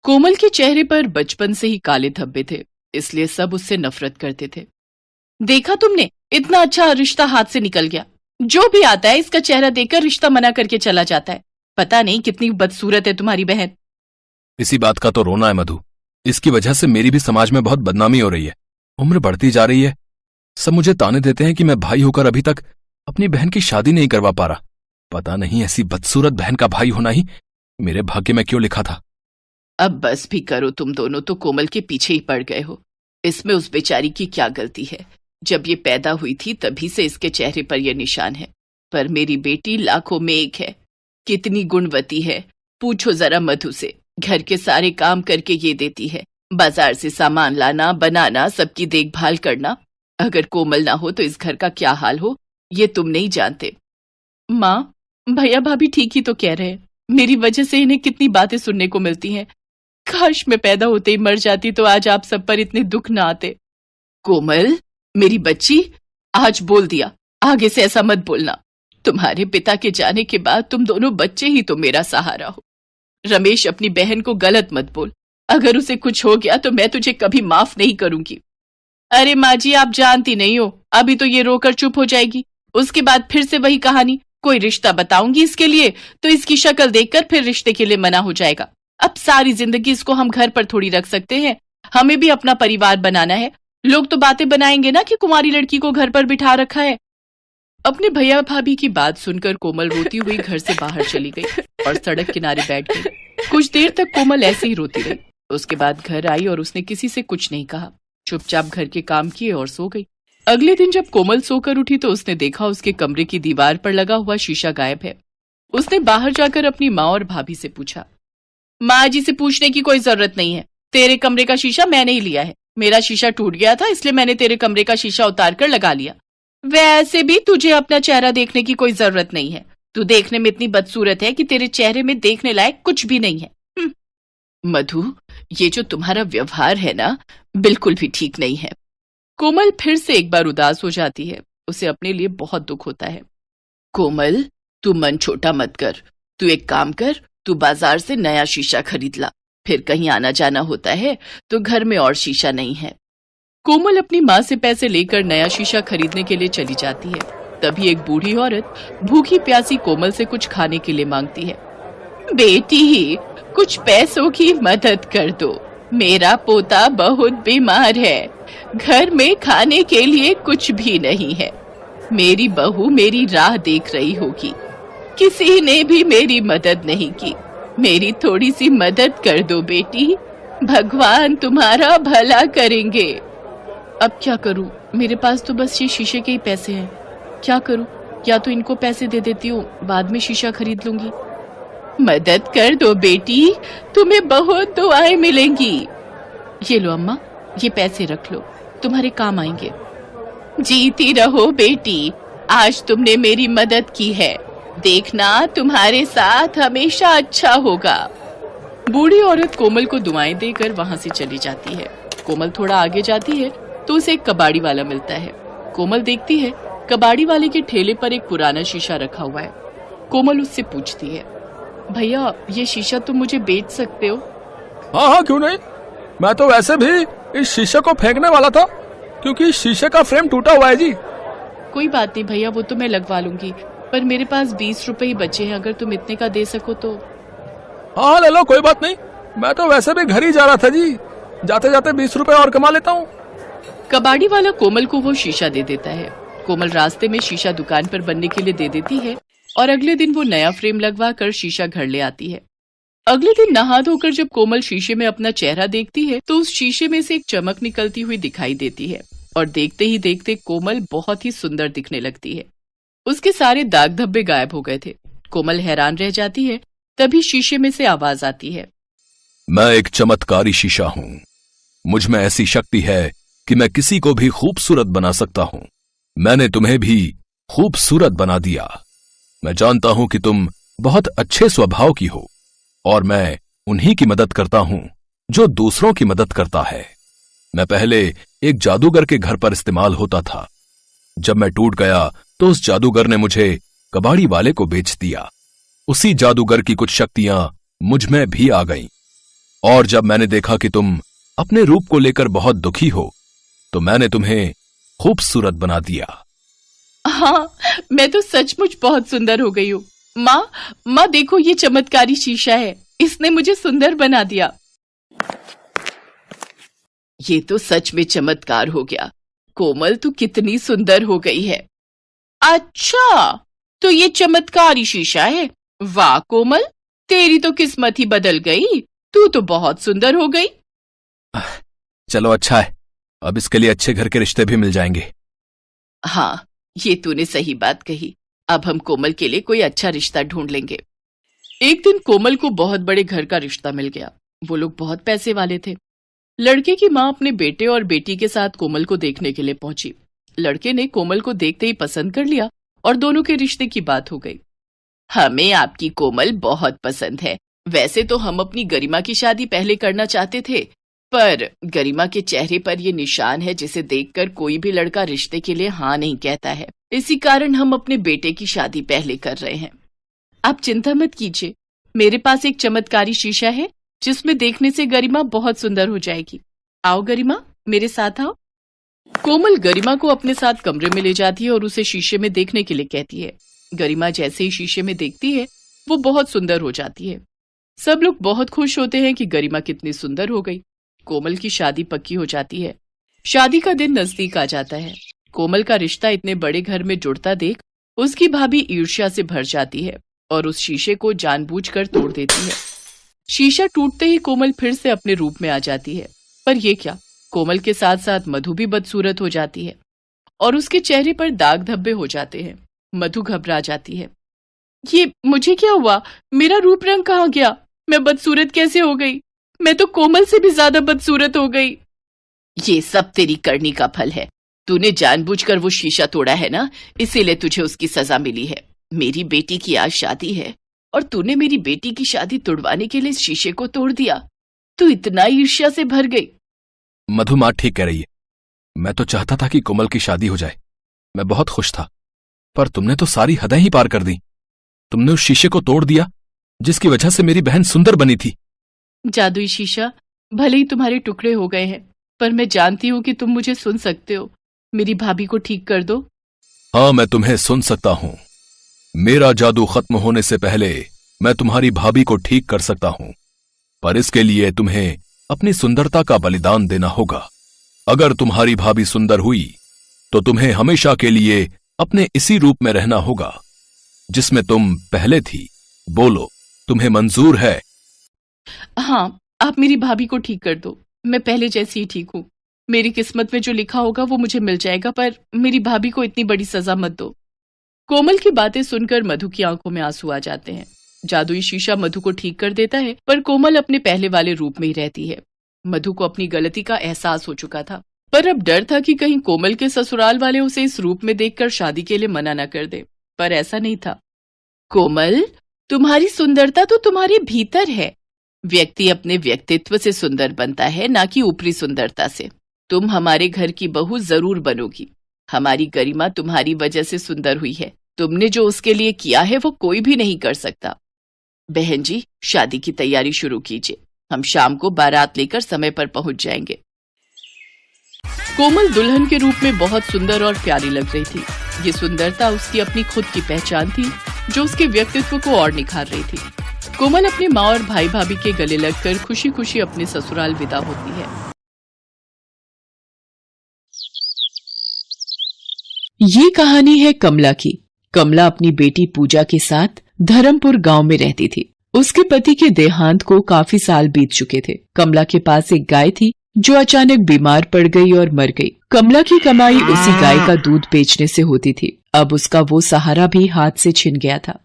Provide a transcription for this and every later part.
कोमल के चेहरे पर बचपन से ही काले धब्बे थे, इसलिए सब उससे नफरत करते थे। देखा तुमने, इतना अच्छा रिश्ता हाथ से निकल गया। जो भी आता है इसका चेहरा देखकर रिश्ता मना करके चला जाता है। पता नहीं कितनी बदसूरत है तुम्हारी बहन। इसी बात का तो रोना है मधु। इसकी वजह से मेरी भी समाज में बहुत बदनामी हो रही है। उम्र बढ़ती जा रही है। सब मुझे ताने देते हैं कि मैं भाई होकर अभी तक अपनी बहन की शादी नहीं करवा पा रहा। पता नहीं ऐसी बदसूरत बहन का भाई होना ही मेरे भाग्य में क्यों लिखा था। अब बस भी करो, तुम दोनों तो कोमल के पीछे ही पड़ गए हो। इसमें उस बेचारी की क्या गलती है। जब ये पैदा हुई थी तभी से इसके चेहरे पर यह निशान है। पर मेरी बेटी लाखों में एक है। कितनी गुणवती है, पूछो जरा मधु से। घर के सारे काम करके ये देती है। बाजार से सामान लाना, बनाना, सबकी देखभाल करना। अगर कोमल ना हो तो इस घर का क्या हाल हो ये तुम नहीं जानते। माँ, भैया भाभी ठीक ही तो कह रहे हैं। मेरी वजह से इन्हें कितनी बातें सुनने को मिलती हैं। काश मैं पैदा होते ही मर जाती तो आज आप सब पर इतने दुख ना आते। कोमल, मेरी बच्ची, आज बोल दिया, आगे से ऐसा मत बोलना। तुम्हारे पिता के जाने के बाद तुम दोनों बच्चे ही तो मेरा सहारा हो। रमेश, अपनी बहन को गलत मत बोल। अगर उसे कुछ हो गया तो मैं तुझे कभी माफ नहीं करूंगी। अरे माँ जी, आप जानती नहीं हो, अभी तो ये रोकर चुप हो जाएगी, उसके बाद फिर से वही कहानी। कोई रिश्ता बताऊंगी इसके लिए तो इसकी शक्ल देखकर फिर रिश्ते के लिए मना हो जाएगा। अब सारी जिंदगी इसको हम घर पर थोड़ी रख सकते हैं। हमें भी अपना परिवार बनाना है। लोग तो बातें बनाएंगे ना कि कुमारी लड़की को घर पर बिठा रखा है। अपने भैया भाभी की बात सुनकर कोमल रोती हुई घर से बाहर चली गई और सड़क किनारे बैठ गई। कुछ देर तक कोमल ऐसे ही रोती रही। उसके बाद घर आई और उसने किसी से कुछ नहीं कहा। चुपचाप घर के काम किए और सो गई। अगले दिन जब कोमल सोकर उठी तो उसने देखा उसके कमरे की दीवार पर लगा हुआ शीशा गायब है। उसने बाहर जाकर अपनी माँ और भाभी से पूछा। माँ जी से पूछने की कोई जरूरत नहीं है। तेरे कमरे का शीशा मैंने ही लिया है। मेरा शीशा टूट गया था इसलिए मैंने तेरे कमरे का शीशा उतार कर लगा लिया। वैसे भी तुझे अपना चेहरा देखने की कोई जरूरत नहीं है। तू देखने में इतनी बदसूरत है कि तेरे चेहरे में देखने लायक कुछ भी नहीं है। मधु, ये जो तुम्हारा व्यवहार है ना, बिल्कुल भी ठीक नहीं है। कोमल फिर से एक बार उदास हो जाती है। उसे अपने लिए बहुत दुख होता है। कोमल, तू मन छोटा मत कर। तू एक काम कर, तू बाजार से नया शीशा खरीद ला। फिर कहीं आना जाना होता है तो घर में और शीशा नहीं है। कोमल अपनी माँ से पैसे लेकर नया शीशा खरीदने के लिए चली जाती है। तभी एक बूढ़ी औरत भूखी प्यासी कोमल से कुछ खाने के लिए मांगती है। बेटी, कुछ पैसों की मदद कर दो। मेरा पोता बहुत बीमार है। घर में खाने के लिए कुछ भी नहीं है। मेरी बहू मेरी राह देख रही होगी। किसी ने भी मेरी मदद नहीं की। मेरी थोड़ी सी मदद कर दो बेटी। भगवान तुम्हारा भला करेंगे। अब क्या करूं? मेरे पास तो बस ये शीशे के ही पैसे हैं। क्या करूं? या तो इनको पैसे दे देती हूँ, बाद में शीशा खरीद लूंगी। मदद कर दो बेटी, तुम्हें बहुत दुआएं मिलेंगी। ये लो अम्मा, ये पैसे रख लो, तुम्हारे काम आएंगे। जीती रहो बेटी, आज तुमने मेरी मदद की है। देखना तुम्हारे साथ हमेशा अच्छा होगा। बूढ़ी औरत कोमल को दुआएं देकर वहां से चली जाती है। कोमल थोड़ा आगे जाती है तो उसे एक कबाड़ी वाला मिलता है। कोमल देखती है कबाड़ी वाले के ठेले पर एक पुराना शीशा रखा हुआ है। कोमल उससे पूछती है, भैया ये शीशा तुम मुझे बेच सकते हो? हाँ हाँ, क्यों नहीं। मैं तो वैसे भी इस शीशे को फेंकने वाला था क्योंकि शीशे का फ्रेम टूटा हुआ है जी। कोई बात नहीं भैया, वो तो मैं लगवा लूंगी, पर मेरे पास 20 रुपए ही बचे हैं। अगर तुम इतने का दे सको तो। हाँ ले लो, कोई बात नहीं। मैं तो वैसे भी घर ही जा रहा था जी। जाते जाते 20 रुपए और कमा लेता हूँ। कबाड़ी वाला कोमल को वो शीशा दे देता है। कोमल रास्ते में शीशा दुकान पर बनने के लिए दे देती है और अगले दिन वो नया फ्रेम लगवा कर शीशा घर ले आती है। अगले दिन नहा धोकर जब कोमल शीशे में अपना चेहरा देखती है तो उस शीशे में से एक चमक निकलती हुई दिखाई देती है और देखते ही देखते कोमल बहुत ही सुंदर दिखने लगती है। उसके सारे दाग धब्बे गायब हो गए थे। कोमल हैरान रह जाती है। तभी शीशे में से आवाज आती है। मैं एक चमत्कारी शीशा हूँ। मुझ में ऐसी शक्ति है कि मैं किसी को भी खूबसूरत बना सकता हूँ। मैंने तुम्हें भी खूबसूरत बना दिया। मैं जानता हूं कि तुम बहुत अच्छे स्वभाव की हो और मैं उन्हीं की मदद करता हूं जो दूसरों की मदद करता है। मैं पहले एक जादूगर के घर पर इस्तेमाल होता था। जब मैं टूट गया तो उस जादूगर ने मुझे कबाड़ी वाले को बेच दिया। उसी जादूगर की कुछ शक्तियां मुझ में भी आ गईं। और जब मैंने देखा कि तुम अपने रूप को लेकर बहुत दुखी हो तो मैंने तुम्हें खूबसूरत बना दिया। हाँ, मैं तो सचमुच बहुत सुंदर हो गई हूँ। माँ देखो, ये चमत्कारी शीशा है, इसने मुझे सुंदर बना दिया। ये तो सच में चमत्कार हो गया। कोमल, तू कितनी सुंदर हो गई है। अच्छा, तो ये चमत्कारी शीशा है। वाह कोमल, तेरी तो किस्मत ही बदल गई, तू तो बहुत सुंदर हो गई। चलो अच्छा है, अब इसके लिए अच्छे घर के रिश्ते भी मिल जाएंगे। हाँ, ये तूने सही बात कही। अब हम कोमल के लिए कोई अच्छा रिश्ता ढूंढ लेंगे। एक दिन कोमल को बहुत बड़े घर का रिश्ता मिल गया। वो लोग बहुत पैसे वाले थे। लड़के की माँ अपने बेटे और बेटी के साथ कोमल को देखने के लिए पहुंची। लड़के ने कोमल को देखते ही पसंद कर लिया और दोनों के रिश्ते की बात हो गई। हमें आपकी कोमल बहुत पसंद है। वैसे तो हम अपनी गरिमा की शादी पहले करना चाहते थे, पर गरिमा के चेहरे पर ये निशान है जिसे देखकर कोई भी लड़का रिश्ते के लिए हाँ नहीं कहता है। इसी कारण हम अपने बेटे की शादी पहले कर रहे हैं। आप चिंता मत कीजिए, मेरे पास एक चमत्कारी शीशा है जिसमें देखने से गरिमा बहुत सुंदर हो जाएगी। आओ गरिमा, मेरे साथ आओ। कोमल गरिमा को अपने साथ कमरे में ले जाती है और उसे शीशे में देखने के लिए कहती है। गरिमा जैसे ही शीशे में देखती है वो बहुत सुंदर हो जाती है। सब लोग बहुत खुश होते हैं कि गरिमा कितनी सुंदर हो गई। कोमल की शादी पक्की हो जाती है। शादी का दिन नजदीक आ जाता है। कोमल का रिश्ता इतने बड़े घर में जुड़ता देख उसकी भाभी ईर्ष्या से भर जाती है और उस शीशे को जानबूझकर तोड़ देती है। शीशा टूटते ही कोमल फिर से अपने रूप में आ जाती है। पर ये क्या, कोमल के साथ साथ मधु भी बदसूरत हो जाती है और उसके चेहरे पर दाग धब्बे हो जाते हैं। मधु घबरा जाती है। ये मुझे क्या हुआ? मेरा रूप रंग कहाँ गया? मैं बदसूरत कैसे हो गई? मैं तो कोमल से भी ज्यादा बदसूरत हो गई। ये सब तेरी करनी का फल है। तूने जानबूझकर वो शीशा तोड़ा है ना, इसीलिए तुझे उसकी सजा मिली है। मेरी बेटी की आज शादी है और तूने मेरी बेटी की शादी तोड़वाने के लिए इस शीशे को तोड़ दिया। तू इतना ईर्ष्या से भर गई। मधु माँ ठीक कह रही है। मैं तो चाहता था कि कोमल की शादी हो जाए। मैं बहुत खुश था, पर तुमने तो सारी हदें ही पार कर दी। तुमने उस शीशे को तोड़ दिया जिसकी वजह से मेरी बहन सुंदर बनी थी। जादुई शीशा, भले ही तुम्हारे टुकड़े हो गए हैं, पर मैं जानती हूँ कि तुम मुझे सुन सकते हो। मेरी भाभी को ठीक कर दो। हाँ, मैं तुम्हें सुन सकता हूँ। मेरा जादू खत्म होने से पहले मैं तुम्हारी भाभी को ठीक कर सकता हूँ, पर इसके लिए तुम्हें अपनी सुंदरता का बलिदान देना होगा। अगर तुम्हारी भाभी सुंदर हुई तो तुम्हें हमेशा के लिए अपने इसी रूप में रहना होगा जिसमें तुम पहले थी। बोलो, तुम्हें मंजूर है? हाँ, आप मेरी भाभी को ठीक कर दो। मैं पहले जैसी ही ठीक हूँ। मेरी किस्मत में जो लिखा होगा वो मुझे मिल जाएगा, पर मेरी भाभी को इतनी बड़ी सजा मत दो। कोमल की बातें सुनकर मधु की आंखों में आंसू आ जाते हैं। जादुई शीशा मधु को ठीक कर देता है, पर कोमल अपने पहले वाले रूप में ही रहती है। मधु को अपनी गलती का एहसास हो चुका था, पर अब डर था कि कहीं कोमल के ससुराल वाले उसे इस रूप में देखकर शादी के लिए मना न कर दे। पर ऐसा नहीं था। कोमल, तुम्हारी सुंदरता तो तुम्हारे भीतर है। व्यक्ति अपने व्यक्तित्व से सुंदर बनता है, ना कि ऊपरी सुंदरता से। तुम हमारे घर की बहू जरूर बनोगी। हमारी गरिमा तुम्हारी वजह से सुंदर हुई है। तुमने जो उसके लिए किया है वो कोई भी नहीं कर सकता। बहन जी, शादी की तैयारी शुरू कीजिए। हम शाम को बारात लेकर समय पर पहुंच जाएंगे। कोमल दुल्हन के रूप में बहुत सुंदर और प्यारी लग रही थी। ये सुंदरता उसकी अपनी खुद की पहचान थी, जो उसके व्यक्तित्व को और निखार रही थी। कोमल अपनी माँ और भाई भाभी के गले लगकर खुशी खुशी अपने ससुराल विदा होती है। ये कहानी है कमला की। कमला अपनी बेटी पूजा के साथ धर्मपुर गांव में रहती थी। उसके पति के देहांत को काफी साल बीत चुके थे। कमला के पास एक गाय थी जो अचानक बीमार पड़ गई और मर गई। कमला की कमाई उसी गाय का दूध बेचने से होती थी। अब उसका वो सहारा भी हाथ से छिन गया था।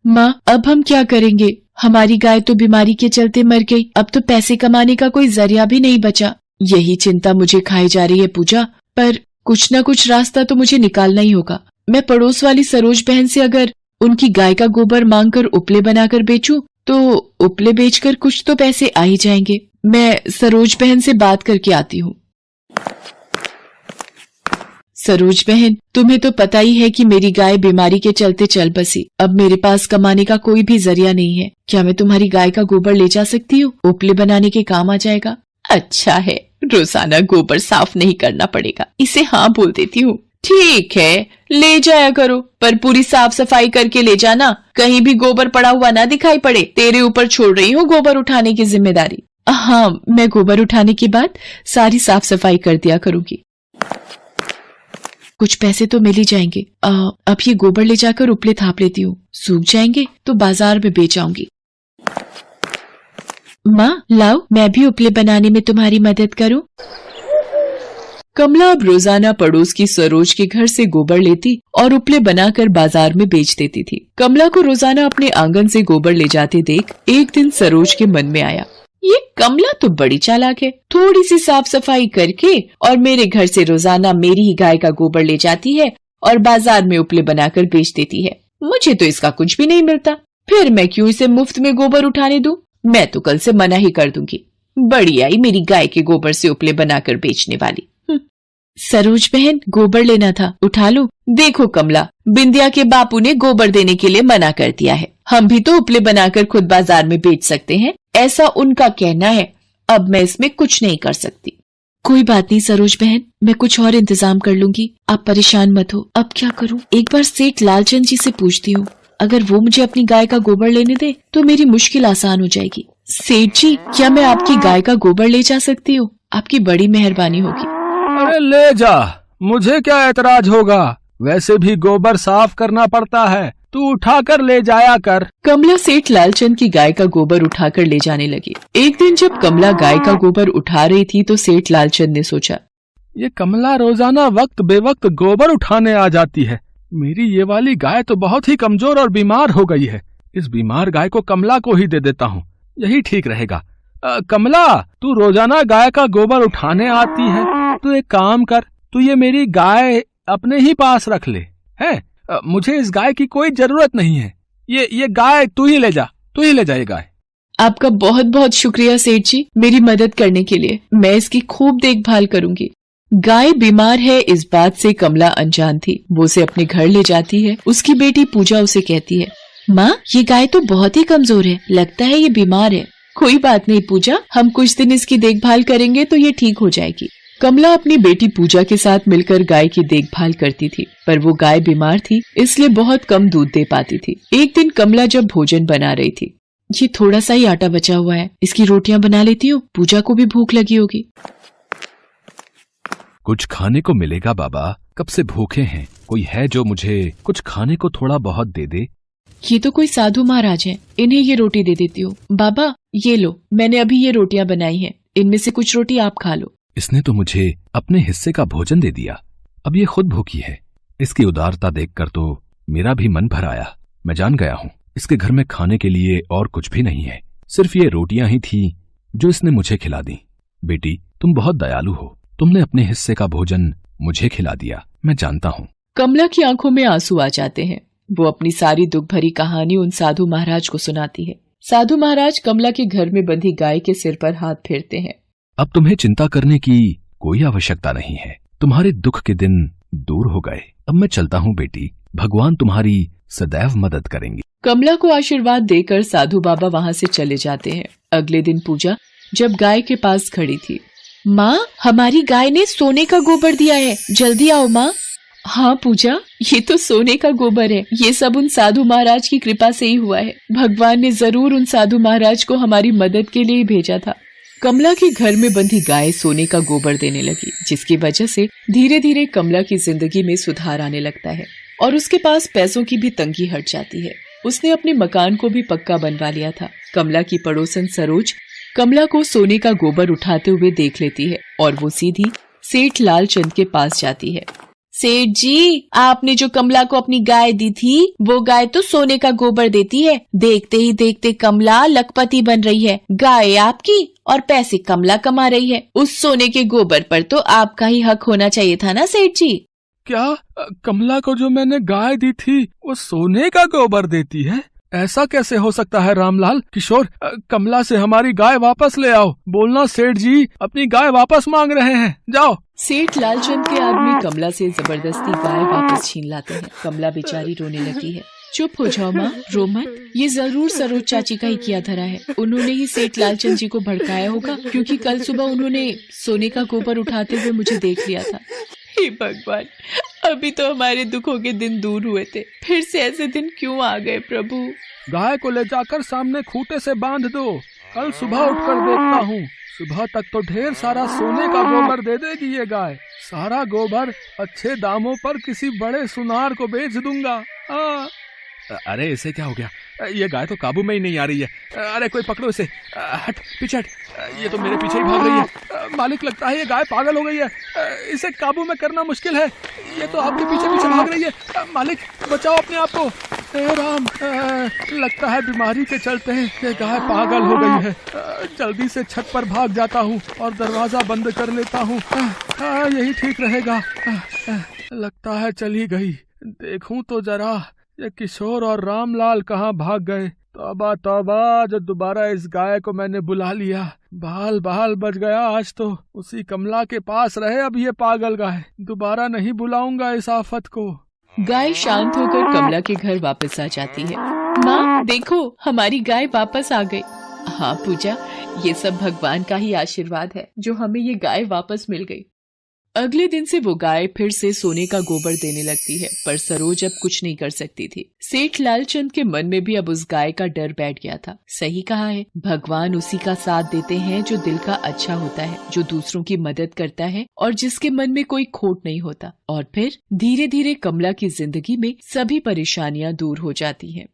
माँ, अब हम क्या करेंगे? हमारी गाय तो बीमारी के चलते मर गई। अब तो पैसे कमाने का कोई जरिया भी नहीं बचा। यही चिंता मुझे खाई जा रही है पूजा, पर कुछ न कुछ रास्ता तो मुझे निकालना ही होगा। मैं पड़ोस वाली सरोज बहन से अगर उनकी गाय का गोबर मांगकर उपले बनाकर बेचूं, तो उपले बेचकर कुछ तो पैसे आ ही जाएंगे। मैं सरोज बहन से बात करके आती हूँ। सरोज बहन, तुम्हें तो पता ही है कि मेरी गाय बीमारी के चलते चल बसी। अब मेरे पास कमाने का कोई भी जरिया नहीं है। क्या मैं तुम्हारी गाय का गोबर ले जा सकती हूँ? उपले बनाने के काम आ जाएगा। अच्छा है, रोजाना गोबर साफ नहीं करना पड़ेगा। इसे हाँ बोल देती हूँ। ठीक है, ले जाया करो, पर पूरी साफ सफाई करके ले जाना। कहीं भी गोबर पड़ा हुआ ना दिखाई पड़े। तेरे ऊपर छोड़ रही हूँ गोबर उठाने की जिम्मेदारी। हाँ, मैं गोबर उठाने के बाद सारी साफ सफाई कर दिया करूंगी। कुछ पैसे तो मिल ही जाएंगे। अब ये गोबर ले जाकर उपले थाप लेती हूँ। सूख जाएंगे तो बाजार में बेच आऊंगी। माँ लाओ, मैं भी उपले बनाने में तुम्हारी मदद करूँ। कमला अब रोजाना पड़ोस की सरोज के घर से गोबर लेती और उपले बनाकर बाजार में बेच देती थी। कमला को रोजाना अपने आंगन से गोबर ले जाते देख एक दिन सरोज के मन में आया, ये कमला तो बड़ी चालाक है। थोड़ी सी साफ सफाई करके और मेरे घर से रोजाना मेरी ही गाय का गोबर ले जाती है और बाजार में उपले बनाकर बेच देती है। मुझे तो इसका कुछ भी नहीं मिलता, फिर मैं क्यों इसे मुफ्त में गोबर उठाने दूं? मैं तो कल से मना ही कर दूंगी। बड़ी आई मेरी गाय के गोबर से उपले बनाकर बेचने वाली। सरोज बहन, गोबर लेना था, उठा लो। देखो कमला, बिंदिया के बापू ने गोबर देने के लिए मना कर दिया है। हम भी तो उपले बनाकर खुद बाजार में बेच सकते हैं, ऐसा उनका कहना है। अब मैं इसमें कुछ नहीं कर सकती। कोई बात नहीं सरोज बहन, मैं कुछ और इंतजाम कर लूंगी। आप परेशान मत हो। अब क्या करूं? एक बार सेठ लालचंद जी से पूछती हूँ। अगर वो मुझे अपनी गाय का गोबर लेने दे तो मेरी मुश्किल आसान हो जाएगी। सेठ जी, क्या मैं आपकी गाय का गोबर ले जा सकती हूँ? आपकी बड़ी मेहरबानी होगी। अरे ले जा, मुझे क्या एतराज होगा। वैसे भी गोबर साफ करना पड़ता है, तू उठाकर ले जाया कर। कमला सेठ लालचंद की गाय का गोबर उठाकर ले जाने लगी। एक दिन जब कमला गाय का गोबर उठा रही थी तो सेठ लालचंद ने सोचा, ये कमला रोजाना वक्त बेवक्त गोबर उठाने आ जाती है। मेरी ये वाली गाय तो बहुत ही कमजोर और बीमार हो गई है। इस बीमार गाय को कमला को ही दे देता हूँ, यही ठीक रहेगा। कमला, तू रोजाना गाय का गोबर उठाने आती है, तू एक काम कर, तू ये मेरी गाय अपने ही पास रख ले। है, मुझे इस गाय की कोई जरूरत नहीं है। ये गाय तू ही ले जा ये गाय। आपका बहुत बहुत शुक्रिया सेठ जी, मेरी मदद करने के लिए। मैं इसकी खूब देखभाल करूंगी। गाय बीमार है इस बात से कमला अनजान थी। वो उसे अपने घर ले जाती है। उसकी बेटी पूजा उसे कहती है, माँ ये गाय तो बहुत ही कमजोर है, लगता है ये बीमार है। कोई बात नहीं पूजा, हम कुछ दिन इसकी देखभाल करेंगे तो ये ठीक हो जाएगी। कमला अपनी बेटी पूजा के साथ मिलकर गाय की देखभाल करती थी, पर वो गाय बीमार थी इसलिए बहुत कम दूध दे पाती थी। एक दिन कमला जब भोजन बना रही थी, ये थोड़ा सा ही आटा बचा हुआ है, इसकी रोटियां बना लेती हूँ, पूजा को भी भूख लगी होगी। कुछ खाने को मिलेगा बाबा, कब से भूखे हैं। कोई है जो मुझे कुछ खाने को थोड़ा बहुत दे दे। ये तो कोई साधु महाराज हैं, इन्हें ये रोटी दे देती हूँ। बाबा ये लो, मैंने अभी ये रोटियां बनाई हैं, इनमें से कुछ रोटी आप खा लो। इसने तो मुझे अपने हिस्से का भोजन दे दिया, अब ये खुद भूखी है। इसकी उदारता देखकर तो मेरा भी मन भर आया। मैं जान गया हूँ इसके घर में खाने के लिए और कुछ भी नहीं है, सिर्फ ये रोटियां ही थी जो इसने मुझे खिला दी। बेटी तुम बहुत दयालु हो, तुमने अपने हिस्से का भोजन मुझे खिला दिया, मैं जानता हूँ। कमला की आंखों में आंसू आ जाते हैं। वो अपनी सारी दुख भरी कहानी उन साधु महाराज को सुनाती है। साधु महाराज कमला के घर में बंधी गाय के सिर पर हाथ फेरते हैं। अब तुम्हें चिंता करने की कोई आवश्यकता नहीं है, तुम्हारे दुख के दिन दूर हो गए। अब मैं चलता हूँ बेटी, भगवान तुम्हारी सदैव मदद करेंगे। कमला को आशीर्वाद देकर साधु बाबा वहाँ से चले जाते हैं। अगले दिन पूजा जब गाय के पास खड़ी थी, माँ हमारी गाय ने सोने का गोबर दिया है, जल्दी आओ माँ। हाँ पूजा, ये तो सोने का गोबर है, ये सब उन साधु महाराज की कृपा से ही हुआ है। भगवान ने जरूर उन साधु महाराज को हमारी मदद के लिए भेजा था। कमला के घर में बंधी गाय सोने का गोबर देने लगी, जिसकी वजह से धीरे धीरे कमला की जिंदगी में सुधार आने लगता है और उसके पास पैसों की भी तंगी हट जाती है। उसने अपने मकान को भी पक्का बनवा लिया था। कमला की पड़ोसन सरोज कमला को सोने का गोबर उठाते हुए देख लेती है और वो सीधी सेठ लालचंद के पास जाती है। सेठ जी, आपने जो कमला को अपनी गाय दी थी, वो गाय तो सोने का गोबर देती है। देखते ही देखते कमला लखपति बन रही है। गाय आपकी और पैसे कमला कमा रही है। उस सोने के गोबर पर तो आपका ही हक होना चाहिए था ना सेठ जी। क्या कमला को जो मैंने गाय दी थी वो सोने का गोबर देती है? ऐसा कैसे हो सकता है रामलाल? किशोर, कमला से हमारी गाय वापस ले आओ। बोलना सेठ जी अपनी गाय वापस मांग रहे हैं, जाओ। सेठ लालचंद के आदमी कमला से जबरदस्ती गाय वापस छीन लाते हैं। कमला बेचारी रोने लगती है। चुप हो जाओ माँ, रो मत। ये जरूर सरोज चाची का ही किया धरा है। उन्होंने ही सेठ लालचंद जी को भड़काया होगा, क्योंकि कल सुबह उन्होंने सोने का गोबर उठाते हुए मुझे देख लिया था। हे भगवान, अभी तो हमारे दुखों के दिन दूर हुए थे, फिर से ऐसे दिन क्यों आ गए प्रभु। गाय को ले जाकर सामने खूंटे से बांध दो, कल सुबह उठकर देखता हूँ। सुबह तक तो ढेर सारा सोने का गोबर दे देगी ये गाय। सारा गोबर अच्छे दामों पर किसी बड़े सुनार को बेच दूंगा। अरे इसे क्या हो गया? ये गाय तो काबू में ही नहीं आ रही है। अरे कोई पकड़ो इसे। हट, पीछे हट। ये तो मेरे पीछे ही भाग रही है। मालिक, लगता है ये गाय पागल हो गई है। इसे काबू में करना मुश्किल है। ये तो आपके पीछे पीछे भाग रही है। मालिक, बचाओ अपने आप को। हे राम, लगता है बीमारी के चलते ये गाय पागल हो गई है। जल्दी से छत पर भाग जाता हूँ और दरवाजा बंद कर लेता हूँ। यही ठीक रहेगा। लगता है चली गई। देखूं तो जरा ये किशोर और रामलाल कहाँ भाग गए। तौबा तौबा, जो दोबारा इस गाय को मैंने बुला लिया। बाल बाल बच गया आज तो। उसी कमला के पास रहे अब ये पागल गाय। दोबारा नहीं बुलाऊंगा इस आफत को। गाय शांत होकर कमला के घर वापस आ जाती है। माँ देखो, हमारी गाय वापस आ गई। हाँ पूजा, ये सब भगवान का ही आशीर्वाद है जो हमें ये गाय वापस मिल गई। अगले दिन से वो गाय फिर से सोने का गोबर देने लगती है, पर सरोज अब कुछ नहीं कर सकती थी। सेठ लालचंद के मन में भी अब उस गाय का डर बैठ गया था। सही कहा है, भगवान उसी का साथ देते हैं जो दिल का अच्छा होता है, जो दूसरों की मदद करता है और जिसके मन में कोई खोट नहीं होता। और फिर धीरे धीरे कमला की जिंदगी में सभी परेशानियां दूर हो जाती हैं।